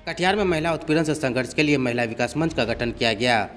कटिहार में महिला उत्पीड़न से संघर्ष के लिए महिला विकास मंच का गठन किया गया,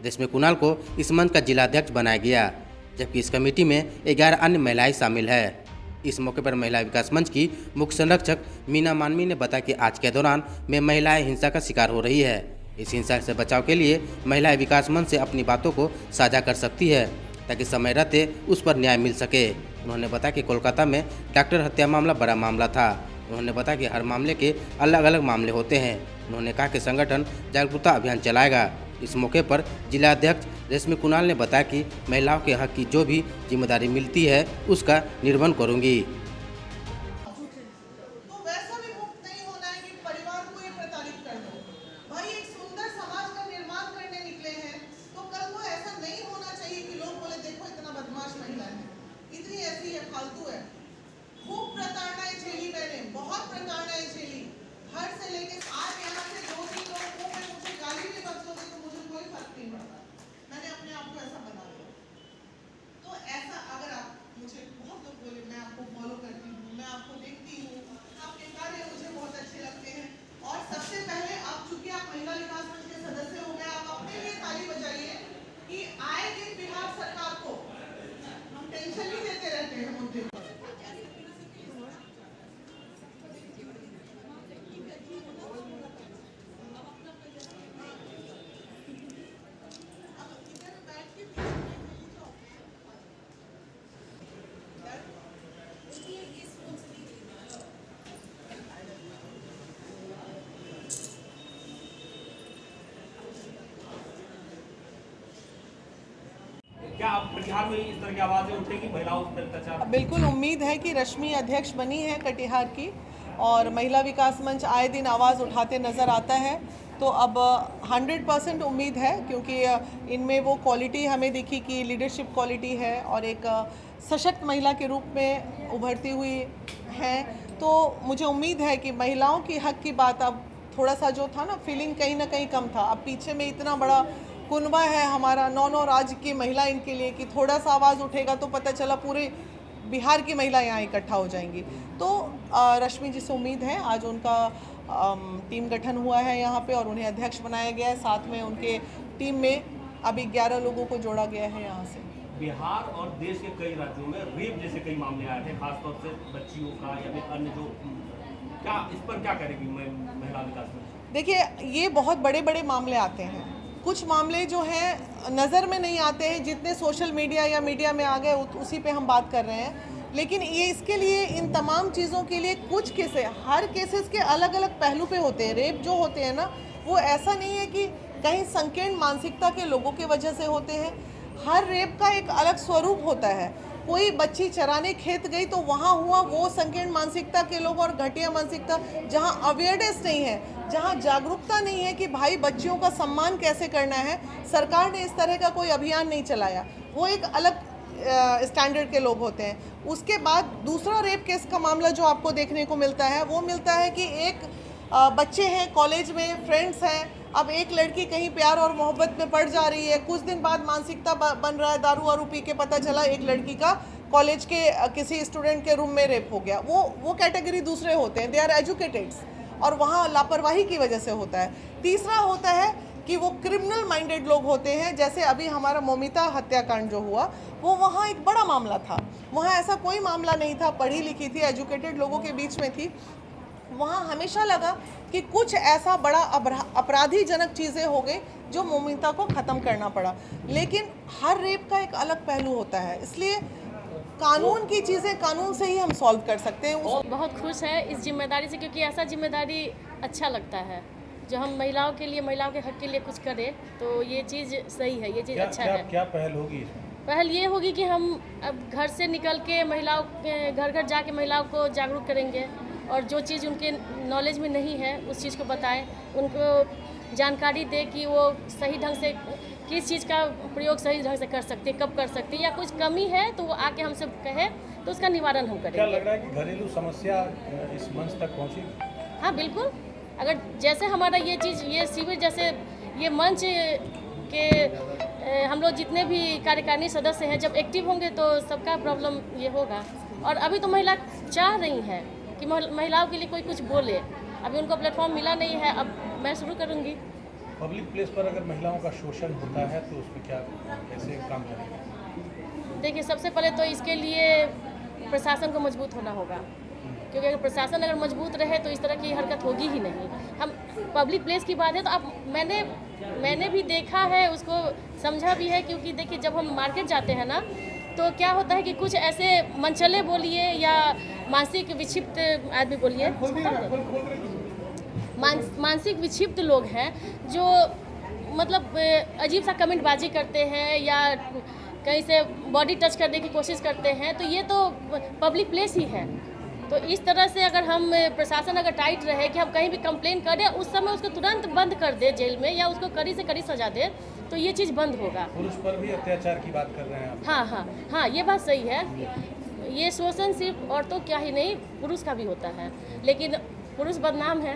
जिसमें कुणाल को इस मंच का जिलाध्यक्ष बनाया गया, जबकि इस कमेटी में 11 अन्य महिलाएं शामिल है। इस मौके पर महिला विकास मंच की मुख्य संरक्षक मीना मानवी ने बताया कि आज के दौरान में महिलाएं हिंसा का शिकार हो रही है। इस हिंसा से बचाव के लिए महिला विकास मंच से अपनी बातों को साझा कर सकती है, ताकि समय रहते उस पर न्याय मिल सके। उन्होंने बताया कि कोलकाता में डॉक्टर हत्या मामला बड़ा मामला था। उन्होंने बताया कि हर मामले के अलग अलग मामले होते हैं। उन्होंने कहा कि संगठन जागरूकता अभियान चलाएगा। इस मौके पर जिलाध्यक्ष रेशमी कुणाल ने बताया कि महिलाओं के हक की जो भी जिम्मेदारी मिलती है उसका निर्वहन करूंगी। तो वैसा भी मुक्त नहीं होना है कि परिवार को ये प्रताड़ित कर दो। भाई एक सुंदर समाज का निर्माण करने निकले हैं, तो कल को ऐसा नहीं होना चाहिए कि लोग बोले देखो इतना बदमाश महिला है, इतनी ऐसी है, फालतू है। खूब प्रताड़नाएं झेली मैंने, बहुत प्रताड़नाएं झेली। घर से लेके आज यहाँ से 2-3 लोग मुंह में मुझे गाली भी बकते तो मुझे कोई फर्क नहीं पड़ता। मैंने अपने आप को ऐसा बना लिया। तो ऐसा अगर आप मुझे बहुत लोग बोले मैं आपको फॉलो करती हूँ, मैं आपको देखती हूँ, आपके कार्य मुझे बहुत अच्छे लगते हैं। और सबसे पहले आप चूंकि आप महिला विकास मंच के सदस्य हो गए, आप अपने लिए ताली बजाइए कि आए दिन बिहार सरकार को हम टेंशन नहीं देते रहते हैं मुद्दे पर। क्या आप कटिहार में इस तरह की आवाज़ें उठेगी महिलाओं पर अत्याचार? बिल्कुल उम्मीद है कि रश्मि अध्यक्ष बनी है कटिहार की, और महिला विकास मंच आए दिन आवाज़ उठाते नज़र आता है। तो अब 100% उम्मीद है, क्योंकि इनमें वो क्वालिटी हमें दिखी कि लीडरशिप क्वालिटी है और एक सशक्त महिला के रूप में उभरती हुई हैं। तो मुझे उम्मीद है कि महिलाओं की हक की बात अब थोड़ा सा जो था ना फीलिंग कहीं ना कहीं कम था, अब पीछे में इतना बड़ा कुनबा है हमारा 9 राज्य की महिला इनके लिए कि थोड़ा सा आवाज़ उठेगा तो पता चला पूरे बिहार की महिला यहाँ इकट्ठा हो जाएंगी। तो रश्मि जी से उम्मीद है, आज उनका टीम गठन हुआ है यहाँ पे और उन्हें अध्यक्ष बनाया गया है। साथ में उनके टीम में अभी 11 लोगों को जोड़ा गया है यहाँ से। बिहार और देश के कई राज्यों में रेप जैसे कई मामले आए थे, खासतौर से बच्चियों का या फिर अन्य जो, क्या इस पर क्या करेगी महिला विकास मंच? देखिए ये बहुत बड़े बड़े मामले आते हैं, कुछ मामले जो हैं नज़र में नहीं आते हैं, जितने सोशल मीडिया या मीडिया में आ गए उसी पे हम बात कर रहे हैं। लेकिन ये इसके लिए इन तमाम चीज़ों के लिए कुछ केसेस, हर केसेस के अलग अलग पहलू पे होते हैं। रेप जो होते हैं ना, वो ऐसा नहीं है कि कहीं संकीर्ण मानसिकता के लोगों की वजह से होते हैं। हर रेप का एक अलग स्वरूप होता है। कोई बच्ची चराने खेत गई तो वहाँ हुआ वो संकीर्ण मानसिकता के लोग और घटिया मानसिकता, जहाँ अवेयरनेस नहीं है, जहाँ जागरूकता नहीं है कि भाई बच्चियों का सम्मान कैसे करना है, सरकार ने इस तरह का कोई अभियान नहीं चलाया, वो एक अलग स्टैंडर्ड के लोग होते हैं। उसके बाद दूसरा रेप केस का मामला जो आपको देखने को मिलता है, वो मिलता है कि एक बच्चे हैं कॉलेज में, फ्रेंड्स हैं, अब एक लड़की कहीं प्यार और मोहब्बत में पड़ जा रही है, कुछ दिन बाद मानसिकता बन रहा है, दारू वारू पी के पता चला एक लड़की का कॉलेज के किसी स्टूडेंट के रूम में रेप हो गया। वो कैटेगरी दूसरे होते हैं, दे आर एजुकेटेड, और वहाँ लापरवाही की वजह से होता है। तीसरा होता है कि वो क्रिमिनल माइंडेड लोग होते हैं, जैसे अभी हमारा मौमिता हत्याकांड जो हुआ, वो वहाँ एक बड़ा मामला था। वहाँ ऐसा कोई मामला नहीं था, पढ़ी लिखी थी, एजुकेटेड लोगों के बीच में थी। वहाँ हमेशा लगा कि कुछ ऐसा बड़ा अपराधीजनक चीज़ें हो गई जो मौमिता को ख़त्म करना पड़ा। लेकिन हर रेप का एक अलग पहलू होता है, इसलिए कानून की चीज़ें कानून से ही हम सॉल्व कर सकते हैं। बहुत खुश है इस जिम्मेदारी से, क्योंकि ऐसा जिम्मेदारी अच्छा लगता है जो हम महिलाओं के लिए, महिलाओं के हक के लिए कुछ करें, तो ये चीज़ सही है, ये चीज़ अच्छा है। क्या पहल होगी? पहल ये होगी कि हम अब घर से निकल के महिलाओं के घर घर जाके महिलाओं को जागरूक करेंगे, और जो चीज़ उनके नॉलेज में नहीं है उस चीज़ को बताएं, उनको जानकारी दें कि वो सही ढंग से किस चीज़ का प्रयोग सही ढंग से कर सकते हैं, कब कर सकते हैं, या कुछ कमी है तो वो आके हमसे कहे तो उसका निवारण हम करेंगे। क्या लग रहा है कि घरेलू समस्या इस मंच तक पहुँची? हाँ बिल्कुल, अगर जैसे हमारा ये चीज़, ये शिविर जैसे ये मंच के हम लोग जितने भी कार्यकारिणी सदस्य हैं जब एक्टिव होंगे तो सबका प्रॉब्लम ये होगा। और अभी तो महिला चाह रही हैं कि महिलाओं के लिए कोई कुछ बोले, अभी उनको प्लेटफॉर्म मिला नहीं है, अब मैं शुरू करूँगी। पब्लिक प्लेस पर अगर महिलाओं का शोषण होता है तो उस पर क्या कैसे काम करेंगे? देखिए, सबसे पहले तो इसके लिए प्रशासन को मजबूत होना होगा, क्योंकि अगर प्रशासन अगर मजबूत रहे तो इस तरह की हरकत होगी ही नहीं। हम पब्लिक प्लेस की बात है तो अब मैंने भी देखा है, उसको समझा भी है, क्योंकि देखिए जब हम मार्केट जाते हैं ना तो क्या होता है कि कुछ ऐसे मनचले बोलिए या मानसिक विक्षिप्त आदमी बोलिए, मानसिक विक्षिप्त लोग हैं जो मतलब अजीब सा कमेंटबाजी करते हैं या कहीं से बॉडी टच करने की कोशिश करते हैं, तो ये तो पब्लिक प्लेस ही है। तो इस तरह से अगर हम प्रशासन अगर टाइट रहे कि हम कहीं भी कंप्लेन करें, उस समय उसको तुरंत बंद कर दे जेल में या उसको कड़ी से कड़ी सजा दे, तो ये चीज़ बंद होगा। पुरुष पर भी अत्याचार की बात कर रहे हैं आप? हाँ, ये बात सही है। ये शोषण सिर्फ औरतों क्या ही नहीं, पुरुष का भी होता है, लेकिन पुरुष बदनाम है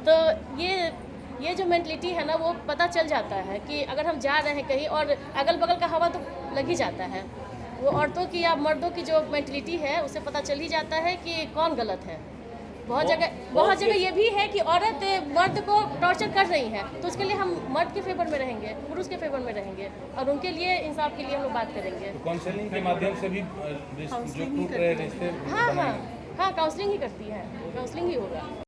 तो ये जो मेंटलिटी है ना, वो पता चल जाता है कि अगर हम जा रहे हैं कहीं और अगल बगल का हवा तो लग ही जाता है। वो औरतों की या मर्दों की जो मेंटलिटी है उससे पता चल ही जाता है कि कौन गलत है। बहुत जगह ये भी है कि औरत मर्द को टॉर्चर कर रही है, तो उसके लिए हम मर्द के फेवर में रहेंगे, पुरुष के फेवर में रहेंगे और उनके लिए इंसाफ के लिए हम लोग बात करेंगे। तो काउंसलिंग के माध्यम से भी जो टूट रहे रिश्ते हाँ, काउंसलिंग ही करती है, काउंसलिंग ही होगा।